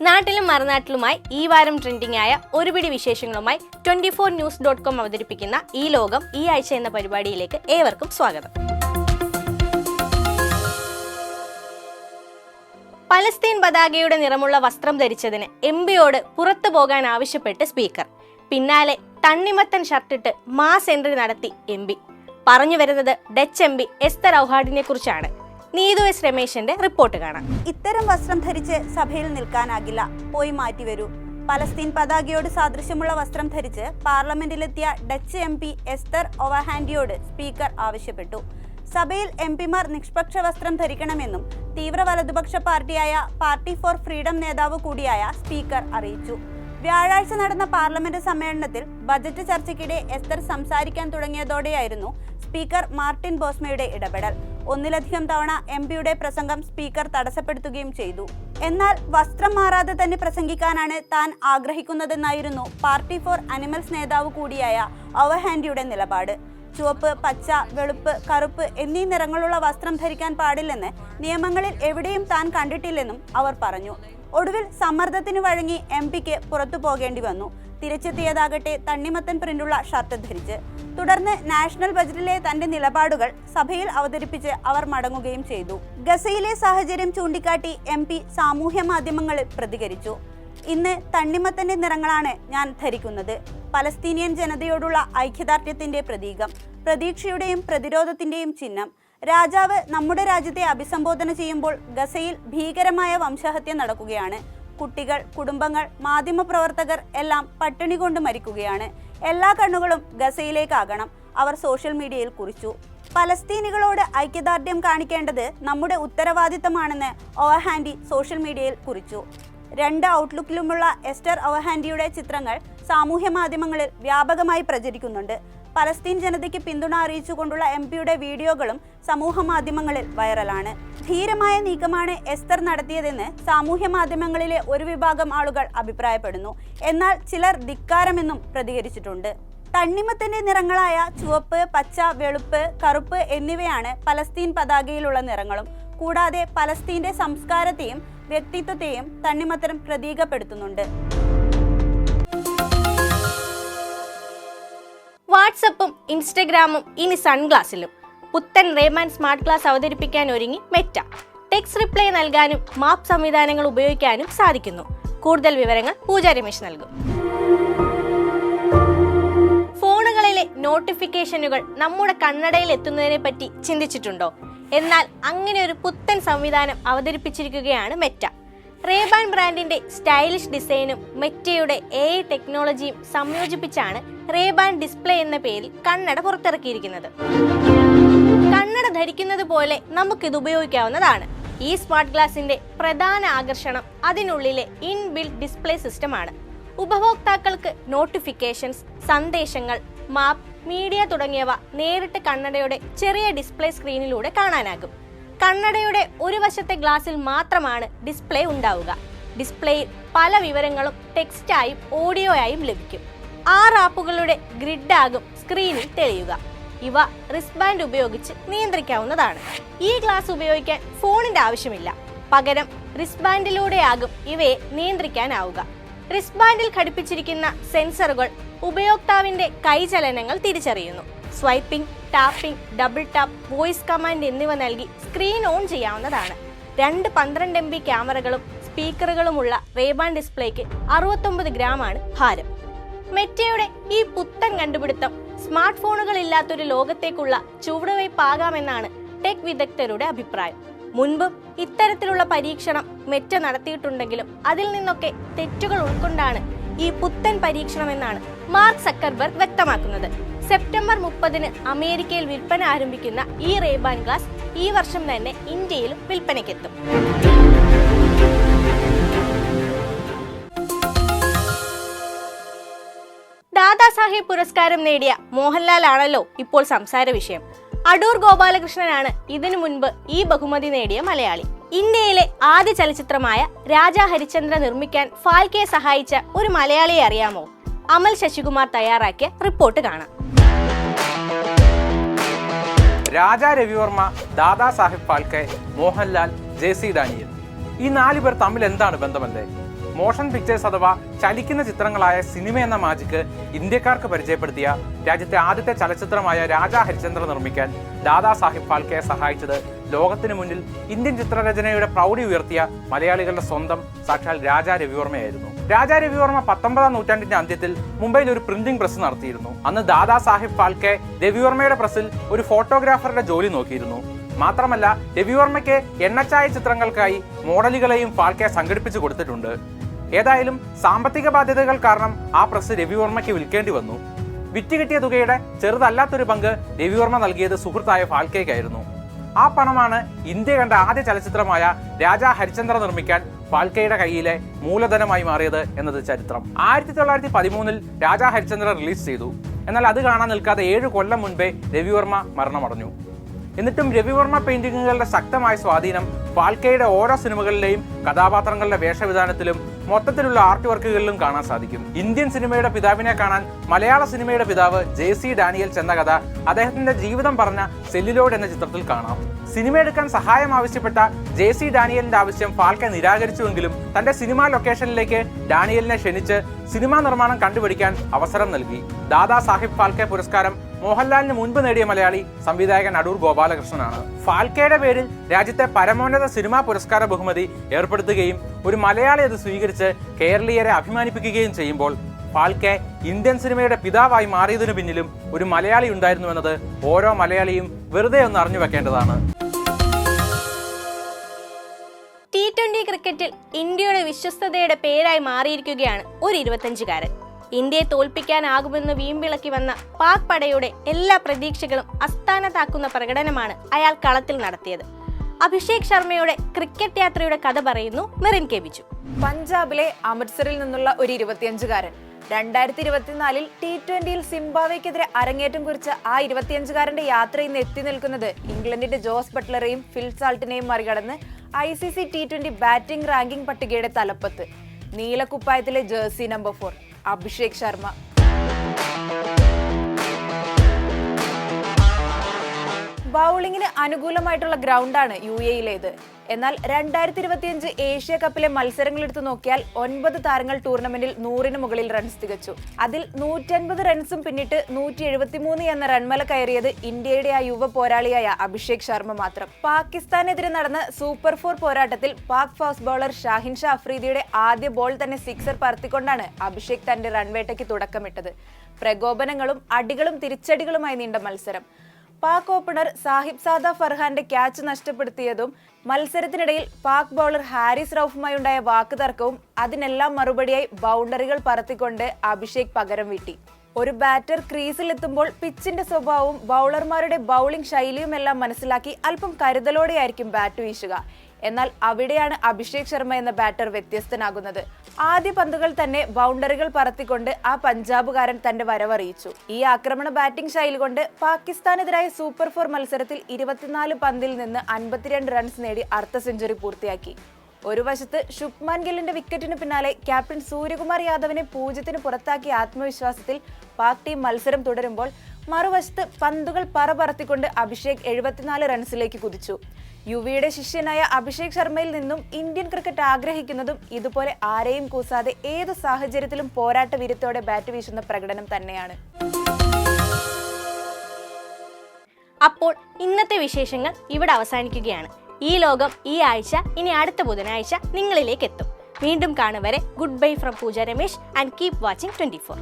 നാട്ടിലും മറുനാട്ടിലുമായി ഈ വാരം ട്രെൻഡിംഗ് ആയ ഒരു പിടി വിശേഷങ്ങളുമായി 24news.com അവതരിപ്പിക്കുന്ന ഈ ലോകം ഈ ആഴ്ച എന്ന പരിപാടിയിലേക്ക് ഏവർക്കും സ്വാഗതം. പലസ്തീൻ പതാകയുടെ നിറമുള്ള വസ്ത്രം ധരിച്ചതിന് എംപിയോട് പുറത്തു പോകാൻ ആവശ്യപ്പെട്ട് സ്പീക്കർ. പിന്നാലെ തണ്ണിമത്തൻ ഷർട്ടിട്ട് മാസ് എൻട്രി നടത്തി എംപി. പറഞ്ഞു വരുന്നത് ഡച്ച് എംപി എസ്തർ ഔഹാഡിനെ കുറിച്ചാണ്. നീതു എസ് രമേശന്റെ റിപ്പോർട്ട് കാണാം. ഇത്തരം വസ്ത്രം ധരിച്ച് സഭയിൽ നിൽക്കാനാകില്ല, പോയി മാറ്റിവരൂ. പലസ്തീൻ പതാകയോട് സാദൃശ്യമുള്ള വസ്ത്രം ധരിച്ച് പാർലമെന്റിലെത്തിയ ഡച്ച് എംപി എസ്തർ ഒവഹാൻഡിയോട് സ്പീക്കർ ആവശ്യപ്പെട്ടു. സഭയിൽ എംപിമാർ നിഷ്പക്ഷ വസ്ത്രം ധരിക്കണമെന്നും തീവ്ര വലതുപക്ഷ പാർട്ടിയായ പാർട്ടി ഫോർ ഫ്രീഡം നേതാവ് കൂടിയായ സ്പീക്കർ അറിയിച്ചു. വ്യാഴാഴ്ച നടന്ന പാർലമെന്റ് സമ്മേളനത്തിൽ ബജറ്റ് ചർച്ചയ്ക്കിടെ എസ്തർ സംസാരിക്കാൻ തുടങ്ങിയതോടെയായിരുന്നു സ്പീക്കർ മാർട്ടിൻ ബോസ്മയുടെ ഇടപെടൽ. ഒന്നിലധികം തവണ എംപിയുടെ പ്രസംഗം സ്പീക്കർ തടസ്സപ്പെടുത്തുകയും ചെയ്തു. എന്നാൽ വസ്ത്രം മാറാതെ തന്നെ പ്രസംഗിക്കാനാണ് താൻ ആഗ്രഹിക്കുന്നതെന്നായിരുന്നു പാർട്ടി ഫോർ അനിമൽസ് നേതാവ് കൂടിയായ ഒവഹാൻഡിയുടെ നിലപാട്. ചുവപ്പ്, പച്ച, വെളുപ്പ്, കറുപ്പ് എന്നീ നിറങ്ങളുള്ള വസ്ത്രം ധരിക്കാൻ പാടില്ലെന്ന് നിയമങ്ങളിൽ എവിടെയും താൻ കണ്ടിട്ടില്ലെന്നും അവർ പറഞ്ഞു. ഒടുവിൽ സമ്മർദ്ദത്തിന് വഴങ്ങി എംപിക്ക് പുറത്തു പോകേണ്ടി വന്നു. തിരിച്ചെത്തിയതാകട്ടെ തണ്ണിമത്തൻ പ്രിന്റുള്ള ഷർട്ട് ധരിച്ച്. തുടർന്ന് നാഷണൽ ബജറ്റിലെ തന്റെ നിലപാടുകൾ സഭയിൽ അവതരിപ്പിച്ച് അവർ മടങ്ങുകയും ചെയ്തു. ഗസയിലെ സാഹചര്യം ചൂണ്ടിക്കാട്ടി എംപി സാമൂഹ്യ മാധ്യമങ്ങളിൽ പ്രതികരിച്ചു. ഇന്ന് തണ്ണിമത്തന്റെ നിറങ്ങളാണ് ഞാൻ ധരിക്കുന്നത്. പലസ്തീനിയൻ ജനതയോടുള്ള ഐക്യദാർഢ്യത്തിന്റെ പ്രതീകം, പ്രതീക്ഷയുടെയും പ്രതിരോധത്തിന്റെയും ചിഹ്നം. രാജാവ് നമ്മുടെ രാജ്യത്തെ അഭിസംബോധന ചെയ്യുമ്പോൾ ഗസയിൽ ഭീകരമായ വംശഹത്യ നടക്കുകയാണ്. കുട്ടികൾ, കുടുംബങ്ങൾ, മാധ്യമപ്രവർത്തകർ എല്ലാം പട്ടിണി കൊണ്ട് മരിക്കുകയാണ്. എല്ലാ കണ്ണുകളും ഗസയിലേക്കാകണം, അവർ സോഷ്യൽ മീഡിയയിൽ കുറിച്ചു. പലസ്തീനികളോട് ഐക്യദാർഢ്യം കാണിക്കേണ്ടത് നമ്മുടെ ഉത്തരവാദിത്തമാണെന്ന് ഒവഹാൻഡി സോഷ്യൽ മീഡിയയിൽ കുറിച്ചു. 2 ഔട്ട്ലുക്കിലുമുള്ള എസ്റ്റർ ഒവഹാൻഡിയുടെ ചിത്രങ്ങൾ സാമൂഹ്യ മാധ്യമങ്ങളിൽ വ്യാപകമായി പ്രചരിക്കുന്നുണ്ട്. പലസ്തീൻ ജനതയ്ക്ക് പിന്തുണ അറിയിച്ചുകൊണ്ടുള്ള എംപിയുടെ വീഡിയോകളും സമൂഹ മാധ്യമങ്ങളിൽ വൈറലാണ്. ധീരമായ നീക്കമാണ് എസ്തർ നടത്തിയതെന്ന് സാമൂഹ്യ മാധ്യമങ്ങളിലെ ഒരു വിഭാഗം ആളുകൾ അഭിപ്രായപ്പെടുന്നു. എന്നാൽ ചിലർ ധിക്കാരമെന്നും പ്രതികരിച്ചിട്ടുണ്ട്. തണ്ണിമത്തന്റെ നിറങ്ങളായ ചുവപ്പ്, പച്ച, വെളുപ്പ്, കറുപ്പ് എന്നിവയാണ് പലസ്തീൻ പതാകയിലുള്ള നിറങ്ങളും. കൂടാതെ പലസ്തീന്റെ സംസ്കാരത്തെയും വ്യക്തിത്വത്തെയും തണ്ണിമത്തൻ പ്രതീകപ്പെടുത്തുന്നുണ്ട്. വാട്സപ്പും ഇൻസ്റ്റഗ്രാമും ഇനി സൺഗ്ലാസിലും. പുത്തൻ റേബാൻ സ്മാർട്ട് ഗ്ലാസ് അവതരിപ്പിക്കാൻ ഒരുങ്ങി മെറ്റ. ടെക്സ്റ്റ് റിപ്ലൈ നൽകാനും മാപ്പ് സംവിധാനങ്ങൾ ഉപയോഗിക്കാനും സാധിക്കുന്നു. കൂടുതൽ വിവരങ്ങൾ പൂജ രമേശ് നൽകും. ഫോണുകളിലെ നോട്ടിഫിക്കേഷനുകൾ നമ്മുടെ കണ്ണടയിൽ എത്തുന്നതിനെ പറ്റി ചിന്തിച്ചിട്ടുണ്ടോ? എന്നാൽ അങ്ങനെ ഒരു പുത്തൻ സംവിധാനം അവതരിപ്പിച്ചിരിക്കുകയാണ് മെറ്റ. റേബാൻ ബ്രാൻഡിന്റെ സ്റ്റൈലിഷ് ഡിസൈനും മെറ്റയുടെ AI ടെക്നോളജിയും സംയോജിപ്പിച്ചാണ് റേബാൻ ഡിസ്പ്ലേ എന്ന പേരിൽ കണ്ണട പുറത്തിറക്കിയിരിക്കുന്നത്. കണ്ണട ധരിക്കുന്നത് പോലെ നമുക്കിത് ഉപയോഗിക്കാവുന്നതാണ്. ഈ സ്മാർട്ട് ഗ്ലാസിന്റെ പ്രധാന ആകർഷണം അതിനുള്ളിലെ ഇൻബിൽറ്റ് ഡിസ്പ്ലേ സിസ്റ്റമാണ്. ഉപഭോക്താക്കൾക്ക് നോട്ടിഫിക്കേഷൻസ്, സന്ദേശങ്ങൾ, മാപ്പ്, മീഡിയ തുടങ്ങിയവ നേരിട്ട് കണ്ണടയുടെ ചെറിയ ഡിസ്പ്ലേ സ്ക്രീനിലൂടെ കാണാനാകും. കണ്ണടയുടെ ഒരു വശത്തെ ഗ്ലാസിൽ മാത്രമാണ് ഡിസ്പ്ലേ ഉണ്ടാവുക. ഡിസ്പ്ലേയിൽ പല വിവരങ്ങളും ടെക്സ്റ്റായും ഓഡിയോയായും ലഭിക്കും. 6 ആപ്പുകളുടെ ഗ്രിഡാകും സ്ക്രീനിൽ തെളിയുക. ഇവ റിസ്റ്റ്ബാൻഡ് ഉപയോഗിച്ച് നിയന്ത്രിക്കാവുന്നതാണ്. ഈ ഗ്ലാസ് ഉപയോഗിക്കാൻ ഫോണിന്റെ ആവശ്യമില്ല. പകരം റിസ്റ്റ്ബാൻഡിലൂടെയാകും ഇവയെ നിയന്ത്രിക്കാനാവുക. റിസ്റ്റ്ബാൻഡിൽ ഘടിപ്പിച്ചിരിക്കുന്ന സെൻസറുകൾ ഉപയോക്താവിന്റെ കൈചലനങ്ങൾ തിരിച്ചറിയുന്നു. Swiping, tapping, double tap, voice command എന്നിവ നൽകി സ്ക്രീൻ ഓൺ ചെയ്യാവുന്നതാണ്. 2 12 MB ക്യാമറകളും സ്പീക്കറുകളുമുള്ള റേബാൻ ഡിസ്പ്ലേക്ക് 69 ഗ്രാമാണ് ഭാരം. മെറ്റയുടെ ഈ പുത്തൻ കണ്ടുപിടുത്തം സ്മാർട്ട് ഫോണുകൾ ഇല്ലാത്തൊരു ലോകത്തേക്കുള്ള ചുവടുവയ്പാകാമെന്നാണ് ടെക് വിദഗ്ധരുടെ അഭിപ്രായം. മുൻപും ഇത്തരത്തിലുള്ള പരീക്ഷണം മെറ്റ നടത്തിയിട്ടുണ്ടെങ്കിലും അതിൽ നിന്നൊക്കെ തെറ്റുകൾ ഉൾക്കൊണ്ടാണ് ഈ പുത്തൻ പരീക്ഷണമെന്നാണ് മാർക്ക് സക്കർബർഗ് വ്യക്തമാക്കുന്നത്. സെപ്റ്റംബർ 30-ന് അമേരിക്കയിൽ വിൽപ്പന ആരംഭിക്കുന്ന ഈ റേബാൻ ഗ്ലാസ് ഈ വർഷം തന്നെ ഇന്ത്യയിലും വിൽപ്പനയ്ക്കെത്തും. ദാദാസാഹേബ് പുരസ്കാരം നേടിയ മോഹൻലാൽ ആണല്ലോ ഇപ്പോൾ സംസാര വിഷയം. അടൂർ ഗോപാലകൃഷ്ണനാണ് ഇതിനു മുൻപ് ഈ ബഹുമതി നേടിയ മലയാളി. ഇന്ത്യയിലെ ആദ്യ ചലച്ചിത്രമായ രാജാ ഹരിചന്ദ്ര നിർമ്മിക്കാൻ ഫാൽക്കെ സഹായിച്ച ഒരു മലയാളിയെ അറിയാമോ? അമൽ ശശികുമാർ തയ്യാറാക്കിയ റിപ്പോർട്ട് കാണാം. രാജാ രവിവർമ്മ, ദാദാസാഹിബ് ഫാൽക്കെ, മോഹൻലാൽ, JC ഡാനിയൽ, ഈ 4 പേർ തമ്മിൽ എന്താണ് ബന്ധമല്ലേ? മോഷൻ പിക്ചേഴ്സ് അഥവാ ചലിക്കുന്ന ചിത്രങ്ങളായ സിനിമ എന്ന മാജിക്ക് ഇന്ത്യക്കാർക്ക് പരിചയപ്പെടുത്തിയ രാജ്യത്തെ ആദ്യത്തെ ചലച്ചിത്രമായ രാജാ ഹരിചന്ദ്ര നിർമ്മിക്കാൻ ദാദാ സാഹിബ് ഫാൽക്കെ സഹായിച്ചത് ലോകത്തിനു മുന്നിൽ ഇന്ത്യൻ ചിത്രരചനയുടെ പ്രൗഢി ഉയർത്തിയ മലയാളികളുടെ സ്വന്തം സാക്ഷാൽ രാജാ രവിവർമ്മയായിരുന്നു. രാജാ രവിവർമ്മ 19ാം നൂറ്റാണ്ടിന്റെ അന്ത്യത്തിൽ മുംബൈയിൽ ഒരു പ്രിന്റിംഗ് പ്രസ് നടത്തിയിരുന്നു. അന്ന് ദാദാ സാഹിബ് ഫാൽക്കെ രവിവർമ്മയുടെ പ്രസിൽ ഒരു ഫോട്ടോഗ്രാഫറുടെ ജോലി നോക്കിയിരുന്നു. മാത്രമല്ല, രവിവർമ്മയ്ക്ക് എണ്ണച്ചായ ചിത്രങ്ങൾക്കായി മോഡലുകളെയും ഫാൽക്കെ സംഘടിപ്പിച്ചു കൊടുത്തിട്ടുണ്ട്. ഏതായാലും സാമ്പത്തിക ബാധ്യതകൾ കാരണം ആ പ്രസ് രവിവർമ്മയ്ക്ക് വിൽക്കേണ്ടി വന്നു. വിറ്റുകിട്ടിയ തുകയുടെ ചെറുതല്ലാത്തൊരു പങ്ക് രവിവർമ്മ നൽകിയത് സുഹൃത്തായ ഫാൽക്കെയ്ക്കായിരുന്നു. ആ പണമാണ് ഇന്ത്യ കണ്ട ആദ്യ ചലച്ചിത്രമായ രാജാ ഹരിചന്ദ്ര നിർമ്മിക്കാൻ ഫാൽക്കെയുടെ കയ്യിലെ മൂലധനമായി മാറിയത് എന്നത് ചരിത്രം. 1913 രാജാ ഹരിചന്ദ്ര റിലീസ് ചെയ്തു. എന്നാൽ അത് കാണാൻ നിൽക്കാതെ 7 കൊല്ലം മുൻപേ രവിവർമ്മ മരണമടഞ്ഞു. എന്നിട്ടും രവിവർമ്മ പെയിന്റിങ്ങുകളുടെ ശക്തമായ സ്വാധീനം ഫാൽക്കെയുടെ ഓരോ സിനിമകളിലെയും കഥാപാത്രങ്ങളുടെ വേഷവിധാനത്തിലും മൊത്തത്തിലുള്ള ആർട്ട് വർക്കുകളിലും കാണാൻ സാധിക്കും. ഇന്ത്യൻ സിനിമയുടെ പിതാവിനെ കാണാൻ മലയാള സിനിമയുടെ പിതാവ് JC ഡാനിയൽസ് എന്ന കഥ അദ്ദേഹത്തിന്റെ ജീവിതം പറഞ്ഞ സെല്ലുലോയിഡ് എന്ന ചിത്രത്തിൽ കാണാം. സിനിമ എടുക്കാൻ സഹായം ആവശ്യപ്പെട്ട JC ഡാനിയലിന്റെ ആവശ്യം ഫാൽക്കെ നിരാകരിച്ചുവെങ്കിലും തന്റെ സിനിമാ ലൊക്കേഷനിലേക്ക് ഡാനിയലിനെ ക്ഷണിച്ച് സിനിമാ നിർമ്മാണം കണ്ടുപിടിക്കാൻ അവസരം നൽകി. ദാദാ സാഹിബ് ഫാൽക്കെ പുരസ്കാരം മോഹൻലാലിന് മുൻപ് നേടിയ മലയാളി സംവിധായകൻ അടൂർ ഗോപാലകൃഷ്ണനാണ്. ഫാൽക്കെയുടെ പേരിൽ രാജ്യത്തെ പരമോന്നത സിനിമാ പുരസ്കാര ബഹുമതി ഏർപ്പെടുത്തുകയും ഒരു മലയാളി അത് സ്വീകരിച്ച് കേരളീയരെ അഭിമാനിപ്പിക്കുകയും ചെയ്യുമ്പോൾ ഫാൽക്കെ ഇന്ത്യൻ സിനിമയുടെ പിതാവായി മാറിയതിനു പിന്നിലും ഒരു മലയാളി ഉണ്ടായിരുന്നുവെന്നത് ഓരോ മലയാളിയും വെറുതെ ഒന്ന് അറിഞ്ഞു വെക്കേണ്ടതാണ്. T20 ക്രിക്കറ്റിൽ ഇന്ത്യയുടെ വിശ്വസ്തതയുടെ പേരായി മാറിയിരിക്കുകയാണ് ഒരു 25-കാരൻ. ഇന്ത്യയെ തോൽപ്പിക്കാനാകുമെന്ന് വീമ്പിളക്കി വന്ന പാക് പടയുടെ എല്ലാ പ്രതീക്ഷകളും അസ്ഥാനത്താക്കുന്ന പ്രകടനമാണ് അയാൾ കളത്തിൽ നടത്തിയത്. അഭിഷേക് ശർമ്മയുടെ ക്രിക്കറ്റ് യാത്രയുടെ കഥ പറയുന്നു മെറിൻ കെ ബിജു. പഞ്ചാബിലെ അമൃത്സറിൽ നിന്നുള്ള ഒരു 25-കാരൻ 2024 T20യിൽ സിംബാബ്വേക്കെതിരെ അരങ്ങേറ്റം കുറിച്ച ആ 25-കാരന്റെ യാത്ര ഇന്ന് എത്തി നിൽക്കുന്നത് ഇംഗ്ലണ്ടിന്റെ ജോസ് ബട്ട്ലറെയും ഫിൽ സാൾട്ടിനെയും മറികടന്ന് ICC T20 ബാറ്റിംഗ് റാങ്കിംഗ് പട്ടികയുടെ തലപ്പത്ത്. നീലക്കുപ്പായത്തിലെ ജേഴ്സി നമ്പർ 4 അഭിഷേക് ശർമ്മ. ബൗളിംഗിന് അനുകൂലമായിട്ടുള്ള ഗ്രൗണ്ടാണ് UAEയിലേത്. എന്നാൽ 2025 ഏഷ്യ കപ്പിലെ മത്സരങ്ങൾ എടുത്തു നോക്കിയാൽ 9 താരങ്ങൾ ടൂർണമെന്റിൽ 100-ന് മുകളിൽ റൺസ് തികച്ചു. അതിൽ 150 റൺസും പിന്നിട്ട് 173 എന്ന റൺമല കയറിയത് ഇന്ത്യയുടെ ആ യുവ പോരാളിയായ അഭിഷേക് ശർമ്മ മാത്രം. പാകിസ്ഥാനെതിരെ നടന്ന സൂപ്പർ 4 പോരാട്ടത്തിൽ പാക് ഫാസ്റ്റ് ബൗളർ ഷാഹിൻ ഷാ അഫ്രീദിയുടെ ആദ്യ ബോൾ തന്നെ സിക്സർ പറത്തിക്കൊണ്ടാണ് അഭിഷേക് തന്റെ റൺവേട്ടയ്ക്ക് തുടക്കമിട്ടത്. പ്രകോപനങ്ങളും അടികളും തിരിച്ചടികളുമായി നീണ്ട മത്സരം. പാക് ഓപ്പണർ സാഹിബ് സാദ ഫർഹാന്റെ ക്യാച്ച് നഷ്ടപ്പെടുത്തിയതും മത്സരത്തിനിടയിൽ പാക് ബൗളർ ഹാരിസ് റൌഫുമായി ഉണ്ടായ വാക്കുതർക്കവും അതിനെല്ലാം മറുപടിയായി ബൗണ്ടറികൾ പറത്തിക്കൊണ്ട് അഭിഷേക് പകരം വീട്ടി. ഒരു ബാറ്റർ ക്രീസിലെത്തുമ്പോൾ പിച്ചിന്റെ സ്വഭാവവും ബൗളർമാരുടെ ബൗളിംഗ് ശൈലിയുമെല്ലാം മനസ്സിലാക്കി അല്പം കരുതലോടെയായിരിക്കും ബാറ്റ് വീശുക. എന്നാൽ അവിടെയാണ് അഭിഷേക് ശർമ്മ എന്ന ബാറ്റർ വ്യത്യസ്തനാകുന്നത്. ആദ്യ പന്തുകൾ തന്നെ ബൗണ്ടറികൾ പറത്തിക്കൊണ്ട് ആ പഞ്ചാബുകാരൻ തന്റെ വരവറിയിച്ചു. ഈ ആക്രമണ ബാറ്റിംഗ് ശൈലി കൊണ്ട് പാകിസ്ഥാനെതിരായ സൂപ്പർ 4 മത്സരത്തിൽ 24 പന്തിൽ നിന്ന് 52 റൺസ് നേടി അർദ്ധ സെഞ്ചുറി പൂർത്തിയാക്കി. ഒരു വശത്ത് ശുഭ്മാൻ ഗില്ലിന്റെ വിക്കറ്റിന് പിന്നാലെ ക്യാപ്റ്റൻ സൂര്യകുമാർ യാദവിനെ 0-ന് പുറത്താക്കിയ ആത്മവിശ്വാസത്തിൽ പാക് ടീം മത്സരം തുടരുമ്പോൾ മറുവശത്ത് പന്തുകൾ പറത്തിക്കൊണ്ട് അഭിഷേക് 74 റൺസിലേക്ക് കുതിച്ചു. യുവിയുടെ ശിഷ്യനായ അഭിഷേക് ശർമ്മയിൽ നിന്നും ഇന്ത്യൻ ക്രിക്കറ്റ് ആഗ്രഹിക്കുന്നതും ഇതുപോലെ ആരെയും കൂസാതെ ഏതു സാഹചര്യത്തിലും പോരാട്ട വീര്യത്തോടെ ബാറ്റ് വീശുന്ന പ്രകടനം തന്നെയാണ്. അപ്പോൾ ഇന്നത്തെ വിശേഷങ്ങൾ ഇവിടെ അവസാനിക്കുകയാണ്. ഈ ലോകം ഈ ആഴ്ച ഇനി അടുത്ത ബുധനാഴ്ച നിങ്ങളിലേക്ക് എത്തും. വീണ്ടും കാണുവരെ good bye from Pooja Ramesh and keep watching 24.